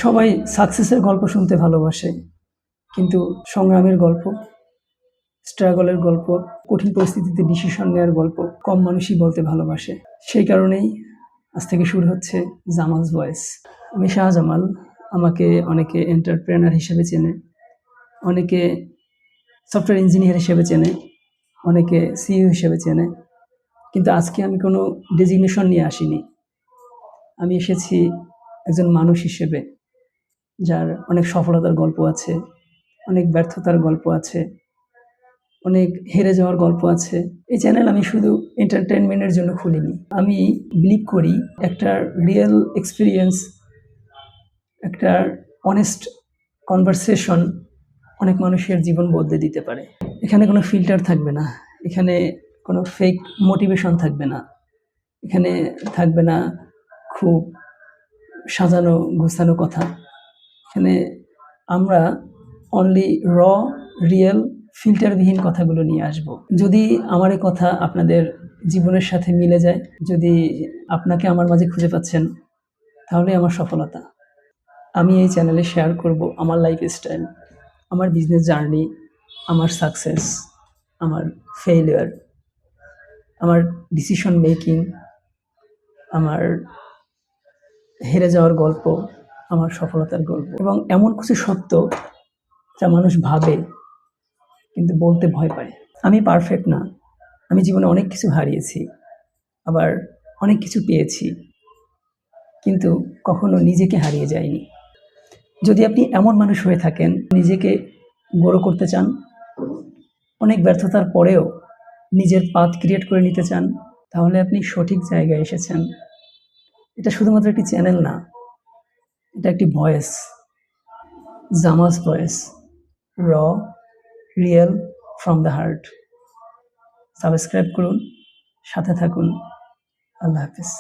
সবাই সাকসেসের গল্প শুনতে ভালোবাসে, কিন্তু সংগ্রামের গল্প, স্ট্রাগলের গল্প, কঠিন পরিস্থিতিতে ডিসিশন নেওয়ার গল্প কম মানুষই বলতে ভালোবাসে। সেই কারণেই আজ থেকে শুরু হচ্ছে জামালস ভয়েস। আমি শাহজামাল। আমাকে অনেকে এন্টারপ্রেনার হিসেবে চেনে, অনেকে সফটওয়্যার ইঞ্জিনিয়ার হিসেবে চেনে, অনেকে সিইও হিসেবে চেনে। কিন্তু আজকে আমি কোনো ডেজিগনেশন নিয়ে আসিনি। আমি এসেছি একজন মানুষ হিসেবে, যার অনেক সফলতার গল্প আছে, অনেক ব্যর্থতার গল্প আছে, অনেক হেরে যাওয়ার গল্প আছে। এই চ্যানেল আমি শুধু এন্টারটেনমেন্টের জন্য খুলিনি। আমি বিলিভ করি একটা রিয়েল এক্সপেরিয়েন্স, একটা অনেস্ট কনভারসেশন অনেক মানুষের জীবন বদলে দিতে পারে। এখানে কোনো ফিল্টার থাকবে না, এখানে কোনো ফেক মোটিভেশন থাকবে না, এখানে থাকবে না খুব সাজানো গোছানো কথা। এখানে আমরা অনলি র, রিয়েল, ফিল্টারবিহীন কথাগুলো নিয়ে আসব। যদি আমার এই কথা আপনাদের জীবনের সাথে মিলে যায়, যদি আপনাকে আমার মাঝে খুঁজে পাচ্ছেন, তাহলে আমার সফলতা। আমি এই চ্যানেলে শেয়ার করব আমার লাইফস্টাইল, আমার বিজনেস জার্নি, আমার সাকসেস, আমার ফেইলিয়ার, আমার ডিসিশন মেকিং, আমার হেরে যাওয়ার গল্প, আমার সফলতার গল্প, এবং এমন কিছু সত্য যা মানুষ ভাবে কিন্তু বলতে ভয় পায়। আমি পারফেক্ট না, আমি জীবনে অনেক কিছু হারিয়েছি, আবার অনেক কিছু পেয়েছি, কিন্তু কখনো নিজেকে হারিয়ে যায়নি। যদি আপনি এমন মানুষ হয়ে থাকেন, নিজেকে বড় করতে চান, অনেক ব্যর্থতার পরেও নিজের পাথ ক্রিয়েট করে নিতে চান, তাহলে আপনি সঠিক জায়গায় এসেছেন। এটা শুধুমাত্র একটি চ্যানেল না, এটা একটি ভয়েস, জামাস ভয়েস, র, real, from the heart. Subscribe করুন, সাথে থাকুন। আল্লাহ হাফিজ।